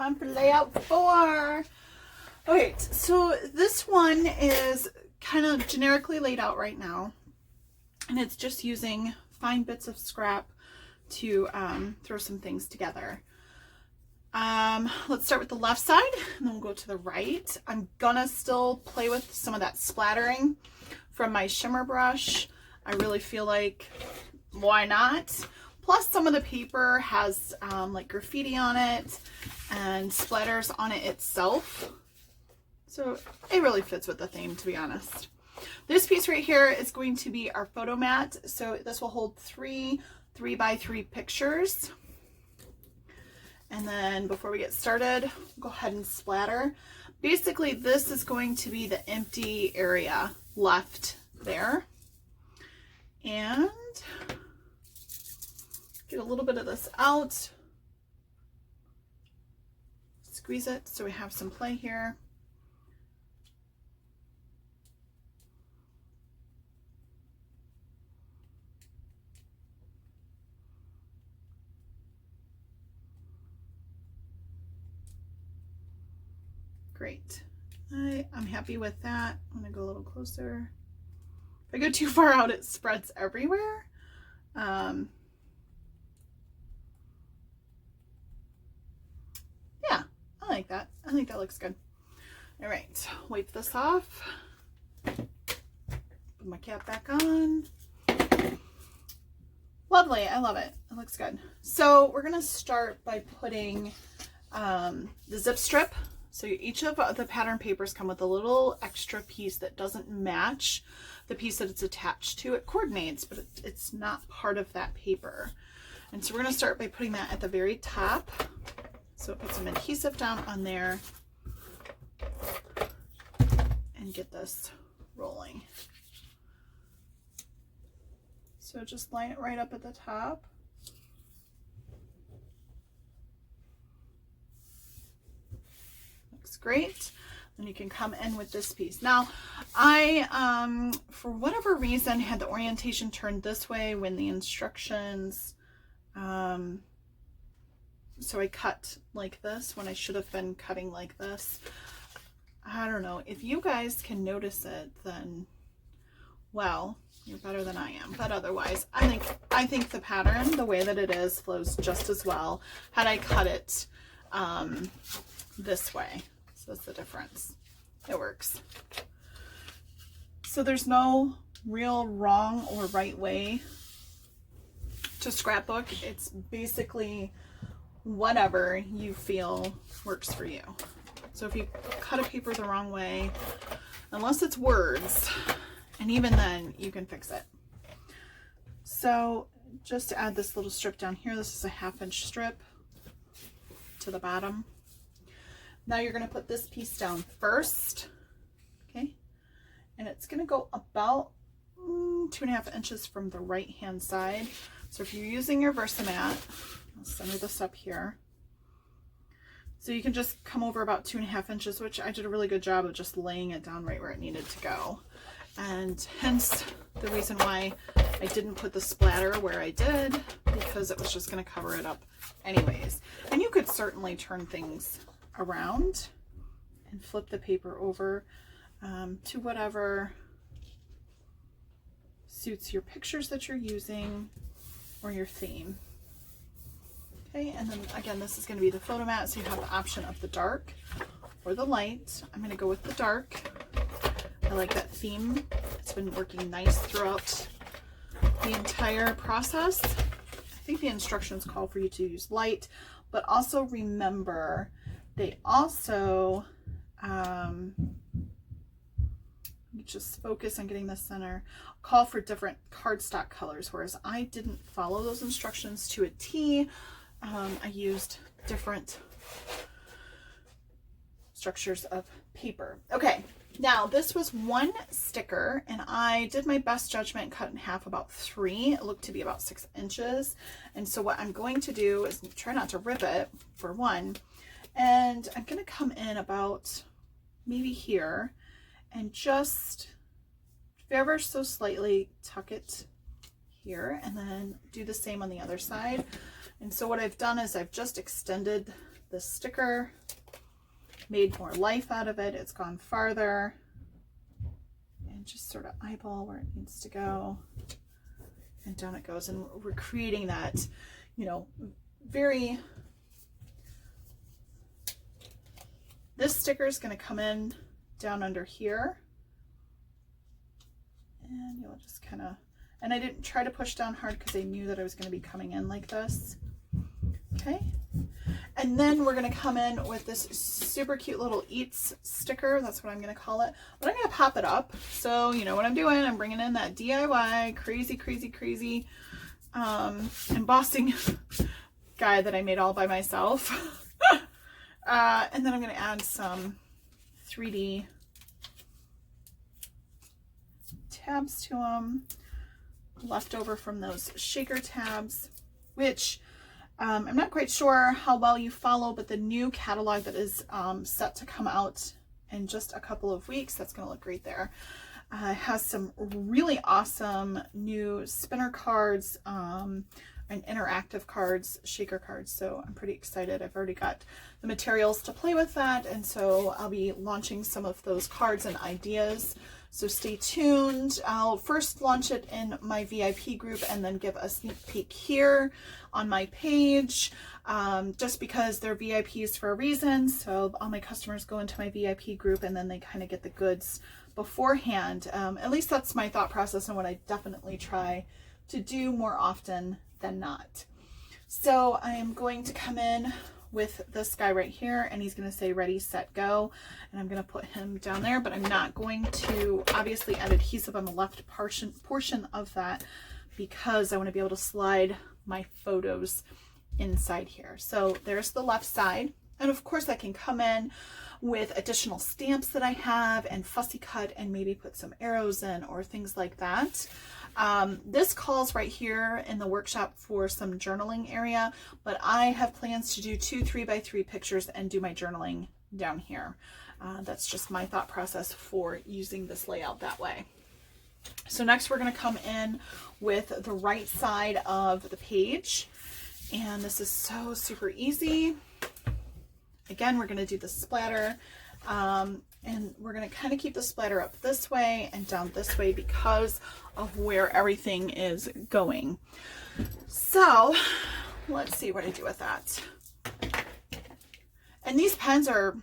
time for layout 4. Okay, so this one is kind of generically laid out right now, and it's just using fine bits of scrap to throw some things together. Let's start with the left side, and then we'll go to the right. I'm gonna still play with some of that splattering from my shimmer brush. I really feel like, why not? Plus, some of the paper has like graffiti on it and splatters on it itself. So it really fits with the theme, to be honest. This piece right here is going to be our photo mat. So this will hold 3 3x3 pictures. And then before we get started, go ahead and splatter. Basically, this is going to be the empty area left there. And get a little bit of this out. Squeeze it so we have some play here. Great. I'm happy with that. I'm gonna go a little closer. If I go too far out, it spreads everywhere. Yeah, I like that. I think that looks good. All right, wipe this off. Put my cap back on. Lovely, I love it. It looks good. So we're gonna start by putting the zip strip. So each of the pattern papers come with a little extra piece that doesn't match the piece that it's attached to. It coordinates, but it's not part of that paper. And so we're gonna start by putting that at the very top. So put some adhesive down on there and get this rolling. So just line it right up at the top. Looks great. Then you can come in with this piece. Now, I, for whatever reason, had the orientation turned this way when the instructions, so I cut like this when I should have been cutting like this. I don't know. If you guys can notice it, then, well, you're better than I am. But otherwise, I think the pattern, the way that it is, flows just as well had I cut it this way. So that's the difference. It works. So there's no real wrong or right way to scrapbook. It's basically whatever you feel works for you. So if you cut a paper the wrong way, unless it's words, and even then you can fix it. So just to add this little strip down here, this is a 1/2 inch strip to the bottom. Now you're going to put this piece down first, okay? And it's going to go about 2.5 inches from the right hand side. So if you're using your Versamat, I'll center this up here. So you can just come over about 2.5 inches, which I did a really good job of just laying it down right where it needed to go. And hence the reason why I didn't put the splatter where I did, because it was just going to cover it up anyways. And you could certainly turn things around and flip the paper over to whatever suits your pictures that you're using or your theme. Okay, and then again, this is going to be the photo mat, so you have the option of the dark or the light. I'm going to go with the dark. I like that theme. It's been working nice throughout the entire process. I think the instructions call for you to use light, but also remember they also you just focus on getting the center, call for different cardstock colors, whereas I didn't follow those instructions to a T. I used different structures of paper. Okay, now this was one sticker, and I did my best judgment, cut in half about 3. It looked to be about 6 inches. And so what I'm going to do is try not to rip it, for one, and I'm going to come in about maybe here and just ever so slightly tuck it here, and then do the same on the other side. And so what I've done is I've just extended this sticker, made more life out of it. It's gone farther, and just sort of eyeball where it needs to go, and down it goes. And we're creating that, you know, very, this sticker is going to come in down under here, and you'll just kind of, and I didn't try to push down hard because I knew that I was going to be coming in like this. Okay. And then we're going to come in with this super cute little eats sticker. That's what I'm going to call it. But I'm going to pop it up. So you know what I'm doing. I'm bringing in that DIY crazy embossing guy that I made all by myself. And then I'm going to add some 3D tabs to them, left over from those shaker tabs, which I'm not quite sure how well you follow, but the new catalog that is set to come out in just a couple of weeks, that's going to look great there. Has some really awesome new spinner cards and interactive cards, shaker cards. So I'm pretty excited. I've already got the materials to play with that. And so I'll be launching some of those cards and ideas. So stay tuned. I'll first launch it in my VIP group and then give a sneak peek here on my page, just because they're VIPs for a reason. So all my customers go into my VIP group and then they kind of get the goods beforehand. At least that's my thought process and what I definitely try to do more often than not. So I am going to come in with this guy right here, and he's going to say ready, set, go, and I'm going to put him down there, but I'm not going to obviously add adhesive on the left portion of that because I want to be able to slide my photos inside here. So there's the left side, and of course I can come in with additional stamps that I have and fussy cut and maybe put some arrows in or things like that. This calls right here in the workshop for some journaling area, but I have plans to do 2 3x3 pictures and do my journaling down here. That's just my thought process for using this layout that way. So next we're going to come in with the right side of the page, and this is so super easy. Again, we're going to do the splatter, and we're going to kind of keep the splatter up this way and down this way because of where everything is going. So let's see what I do with that. And these pens are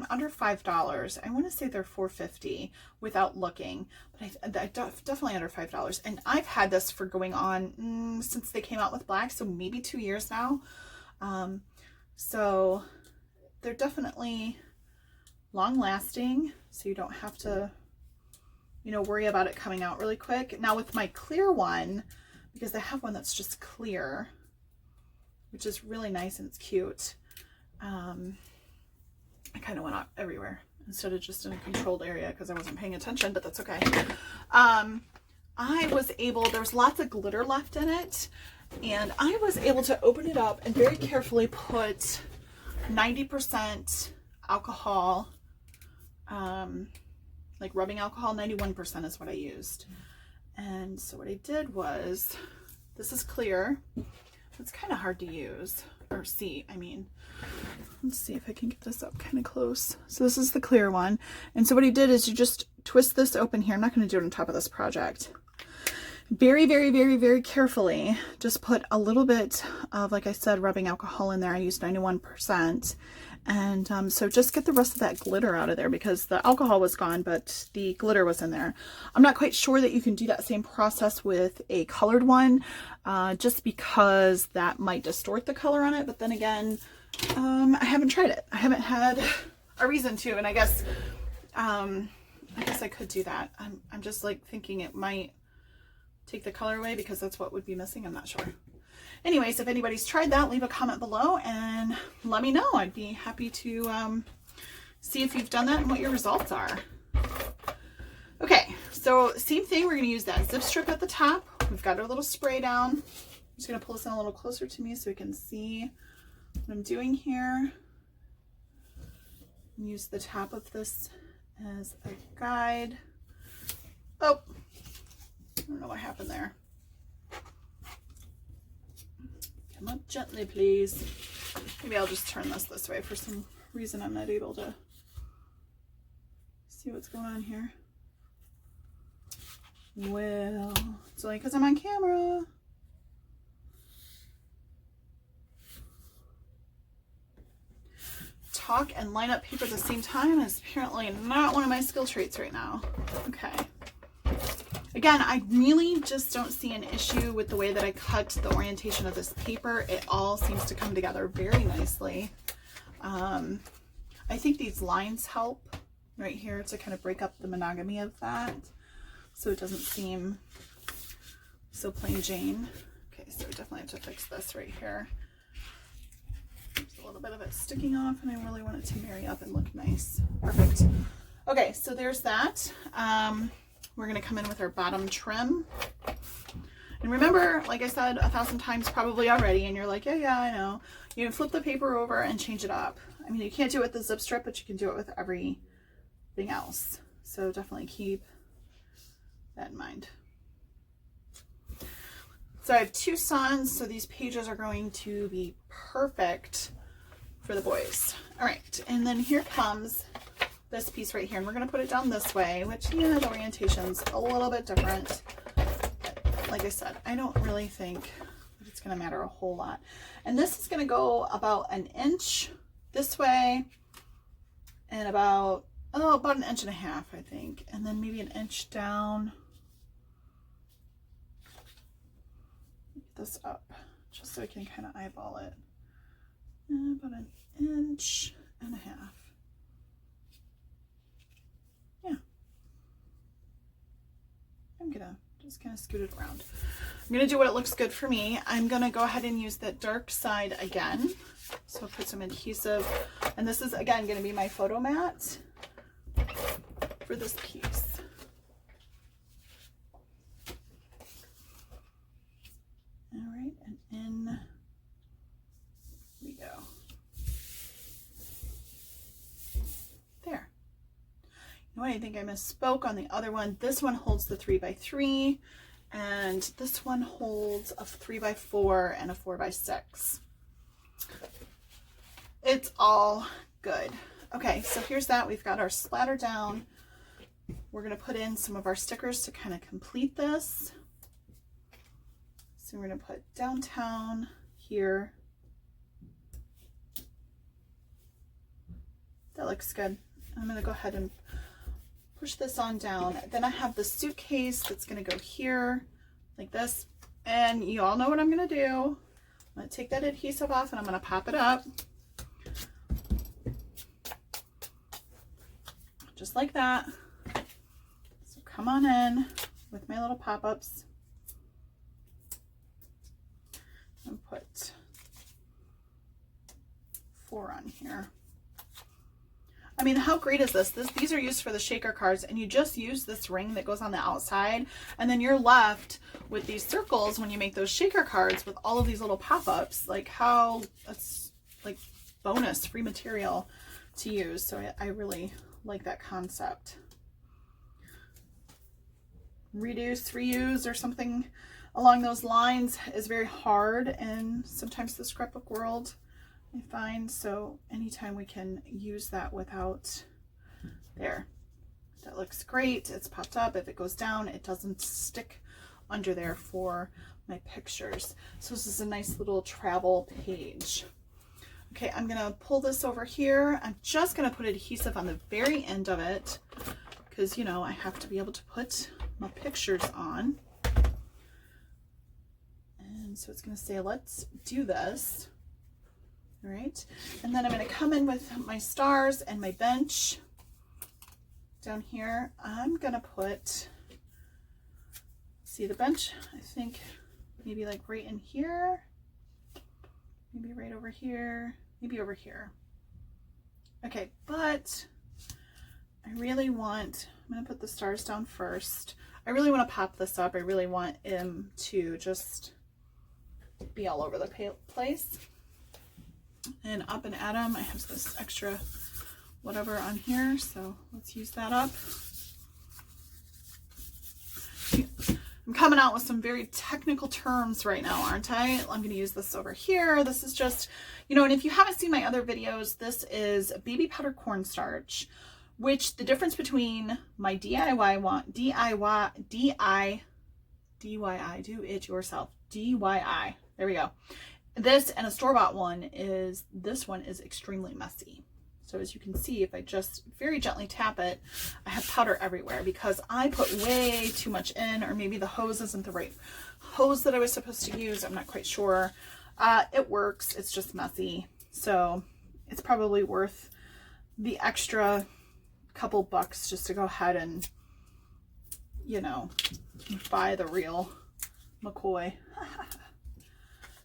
under $5. I want to say they're $4.50 without looking, but definitely under $5. And I've had this for going on since they came out with black, so maybe 2 years now. So they're definitely long lasting, so you don't have to, you know, worry about it coming out really quick. Now with my clear one, because I have one that's just clear, which is really nice and it's cute, I kind of went out everywhere instead of just in a controlled area because I wasn't paying attention, but that's okay. I was able, there was lots of glitter left in it, and I was able to open it up and very carefully put 90% alcohol, like rubbing alcohol. 91% is what I used. And so what I did was, this is clear. It's kind of hard to use or see. I mean, let's see if I can get this up kind of close. So this is the clear one. And so what I did is you just twist this open here. I'm not going to do it on top of this project. Very, very, very, very carefully, just put a little bit of, like I said, rubbing alcohol in there. I used 91%. And so just get the rest of that glitter out of there because the alcohol was gone, but the glitter was in there. I'm not quite sure that you can do that same process with a colored one, just because that might distort the color on it. But then again, I haven't tried it. I haven't had a reason to, and I guess I could do that. I'm just like thinking it might take the color away because that's what would be missing. I'm not sure. Anyways, if anybody's tried that, leave a comment below and let me know. I'd be happy to see if you've done that and what your results are. Okay, so same thing. We're going to use that zip strip at the top. We've got our little spray down. I'm just going to pull this in a little closer to me so you can see what I'm doing here. Use the top of this as a guide. Oh, I don't know what happened there. Come up gently, please. Maybe I'll just turn this way. For some reason I'm not able to see what's going on here. Well, it's only because I'm on camera. Talk and line up paper at the same time is apparently not one of my skill traits right now. Okay. Again, I really just don't see an issue with the way that I cut the orientation of this paper. It all seems to come together very nicely. I think these lines help right here to kind of break up the monogamy of that, so it doesn't seem so plain Jane. Okay, so we definitely have to fix this right here. There's a little bit of it sticking off, and I really want it to marry up and look nice. Perfect. Okay, so there's that. We're going to come in with our bottom trim. And remember, like I said 1,000 times probably already, and you're like, yeah, I know. You can flip the paper over and change it up. I mean, you can't do it with the zip strip, but you can do it with everything else. So definitely keep that in mind. So I have 2 sons, so these pages are going to be perfect for the boys. All right, and then here comes this piece right here, and we're going to put it down this way, which, yeah, the orientation's a little bit different. But like I said, I don't really think that it's going to matter a whole lot. And this is going to go about 1 inch this way, and about 1.5 inches, I think, and then maybe 1 inch down. Get this up just so I can kind of eyeball it. And about 1.5 inches. Yeah. I'm gonna just kind of scoot it around. I'm gonna do what it looks good for me. I'm gonna go ahead and use that dark side again. So I'll put some adhesive, and this is again gonna be my photo mat for this piece. All right, and in we go. There. You know what, I think I misspoke on the other one. This one holds the 3x3, and this one holds a 3x4 and a 4x6. It's all good. Okay, so here's that. We've got our splatter down. We're going to put in some of our stickers to kind of complete this. So we're going to put downtown here. That looks good. I'm going to go ahead and push this on down. Then I have the suitcase that's going to go here like this. And you all know what I'm going to do. I'm going to take that adhesive off and I'm going to pop it up. Just like that. So come on in with my little pop-ups. And put 4 on here. I mean, how great is this? These are used for the shaker cards, and you just use this ring that goes on the outside, and then you're left with these circles when you make those shaker cards with all of these little pop-ups. Like, how that's like bonus free material to use. So I really like that concept. Reduce, reuse, or something along those lines is very hard in sometimes the scrapbook world, I find. So anytime we can use that without, there, that looks great. It's popped up. If it goes down, it doesn't stick under there for my pictures. So this is a nice little travel page. Okay, I'm gonna pull this over here. I'm just gonna put adhesive on the very end of it because, you know, I have to be able to put my pictures on. And so it's gonna say, let's do this. All right, and then I'm going to come in with my stars and my bench down here. I'm going to put, see the bench, I think maybe like right in here, maybe right over here, maybe over here. Okay, but I really want, I'm going to put the stars down first. I really want to pop this up. I really want him to just be all over the place. And up and at 'em, I have this extra whatever on here, so let's use that up. I'm coming out with some very technical terms right now, aren't I? I'm going to use this over here. This is just, you know, and if you haven't seen my other videos, this is baby powder cornstarch, which the difference between my DIY, do it yourself, DIY, there we go. This and a store-bought one is, this one is extremely messy. So as you can see, if I just very gently tap it, I have powder everywhere because I put way too much in, or maybe the hose isn't the right hose that I was supposed to use. I'm not quite sure. It works. It's just messy. So it's probably worth the extra couple bucks just to go ahead and, you know, buy the real McCoy.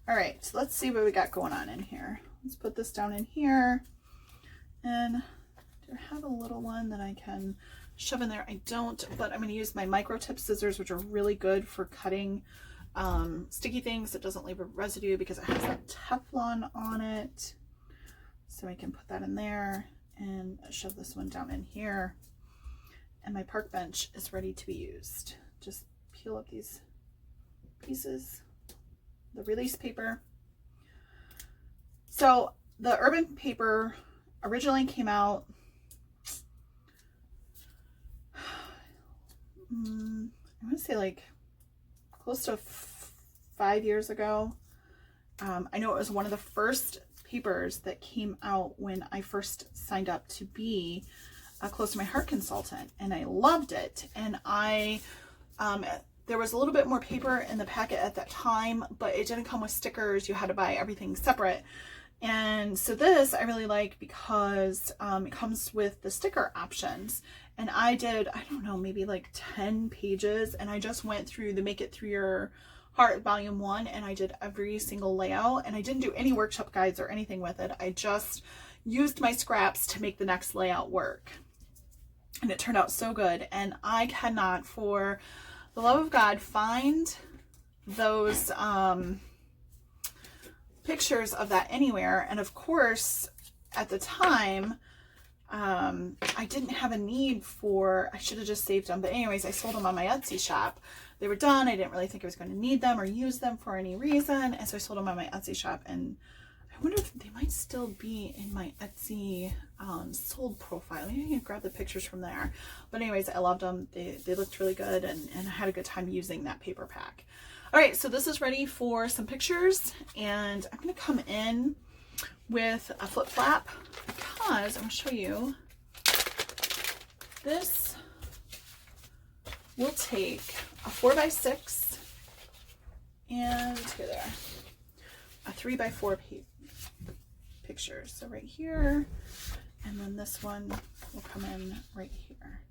All right, so let's see what we got going on in here. Let's put this down in here. And do I have a little one that I can shove in there? I don't, but I'm going to use my micro tip scissors, which are really good for cutting sticky things. It doesn't leave a residue because it has that Teflon on it. So I can put that in there and shove this one down in here. And my park bench is ready to be used. Just peel up these pieces, the release paper. So the Urabn paper originally came out, I want to say like close to 5 years ago. I know it was one of the first papers that came out when I first signed up to be a Close to My Heart consultant, and I loved it. And there was a little bit more paper in the packet at that time, but it didn't come with stickers. You had to buy everything separate. And so this I really like because it comes with the sticker options. And I did, I don't know, maybe like 10 pages. And I just went through the Make It Through Your Heart Volume 1, and I did every single layout. And I didn't do any workshop guides or anything with it. I just used my scraps to make the next layout work. And it turned out so good. And I cannot, for the love of God, find those pictures of that anywhere. And of course, at the time, I didn't have a need for, I should have just saved them. But anyways, I sold them on my Etsy shop. They were done. I didn't really think I was going to need them or use them for any reason. And so I sold them on my Etsy shop. And I wonder if they might still be in my Etsy sold profile. Maybe I can grab the pictures from there. But anyways, I loved them. They looked really good, and I had a good time using that paper pack. All right, so this is ready for some pictures, and I'm going to come in with a flip flap because I'm going to show you this will take a 4x6 and here they are, a 3x4 pictures. So right here, and then this one will come in right here.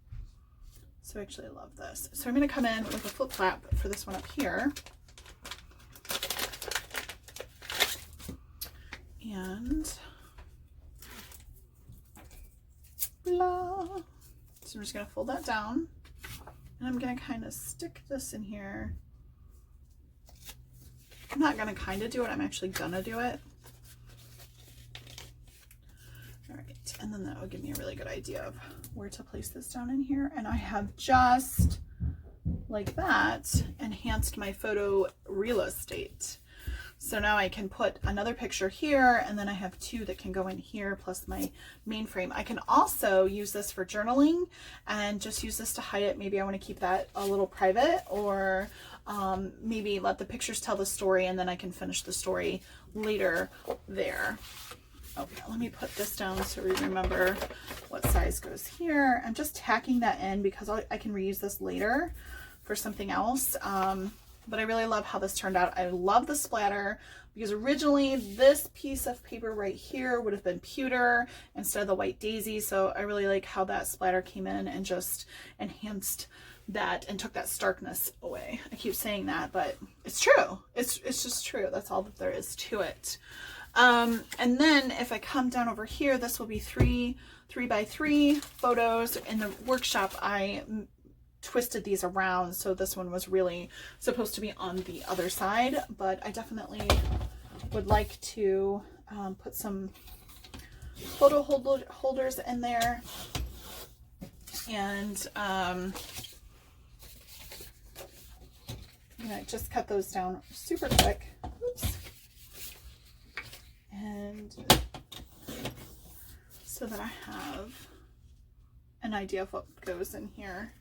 So actually I love this. So I'm going to come in with a flip flap for this one up here. And blah. So I'm just going to fold that down. And I'm going to kind of stick this in here. I'm not going to kind of do it. I'm actually going to do it. All right. And then that will give me a really good idea of where to place this down in here. And I have just like that enhanced my photo real estate. So now I can put another picture here, and then I have two that can go in here plus my main frame. I can also use this for journaling and just use this to hide it. Maybe I want to keep that a little private, or maybe let the pictures tell the story and then I can finish the story later there. Okay, let me put this down so we remember what size goes here. I'm just tacking that in because I can reuse this later for something else. But I really love how this turned out. I love the splatter because originally this piece of paper right here would have been pewter instead of the white daisy. So I really like how that splatter came in and just enhanced that and took that starkness away. I keep saying that, but it's true. It's just true. That's all that there is to it. And then if I come down over here, this will be 3x3 photos. In the workshop, I twisted these around, so this one was really supposed to be on the other side, but I definitely would like to put some photo holders in there, and I'm gonna just cut those down super quick. Oops. And so that I have an idea of what goes in here.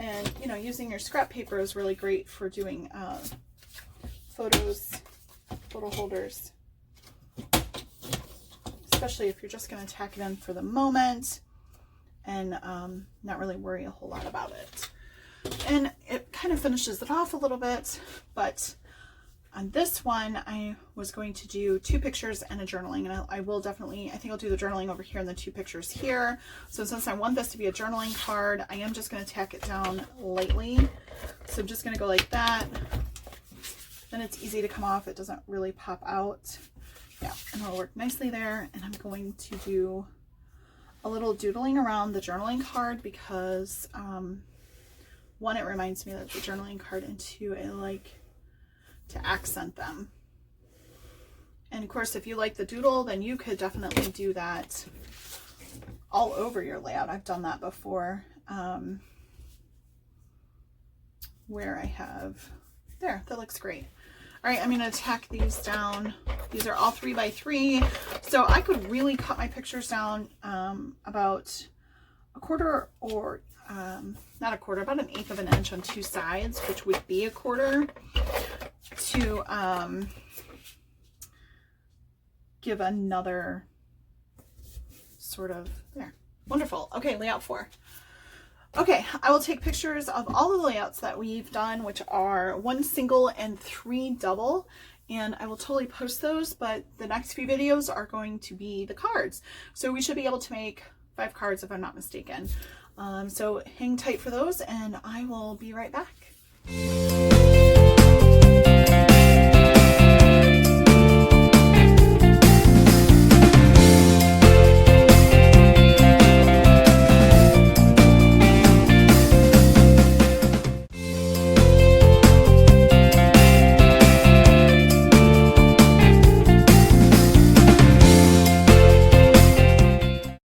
And, you know, using your scrap paper is really great for doing photos, photo holders, especially if you're just going to tack it in for the moment and not really worry a whole lot about it. And it kind of finishes it off a little bit, but on this one, I was going to do 2 pictures and a journaling, and I will definitely, I think I'll do the journaling over here and the 2 pictures here. So since I want this to be a journaling card, I am just going to tack it down lightly. So I'm just going to go like that. Then it's easy to come off. It doesn't really pop out. Yeah, and it'll work nicely there. And I'm going to do a little doodling around the journaling card because, 1, it reminds me that the journaling card, and 2, I like to accent them. And of course, if you like the doodle, then you could definitely do that all over your layout. I've done that before, where I have, there, that looks great. All right, I'm gonna tack these down. These are all 3 by 3. So I could really cut my pictures down about a quarter, or not a quarter, about 1/8 of an inch on 2 sides, which would be a quarter, to give another sort of, there. Wonderful. Okay, layout 4. Okay, I will take pictures of all the layouts that we've done, which are 1 single and 3 double, and I will totally post those, but the next few videos are going to be the cards. So we should be able to make 5 cards if I'm not mistaken. So hang tight for those, and I will be right back.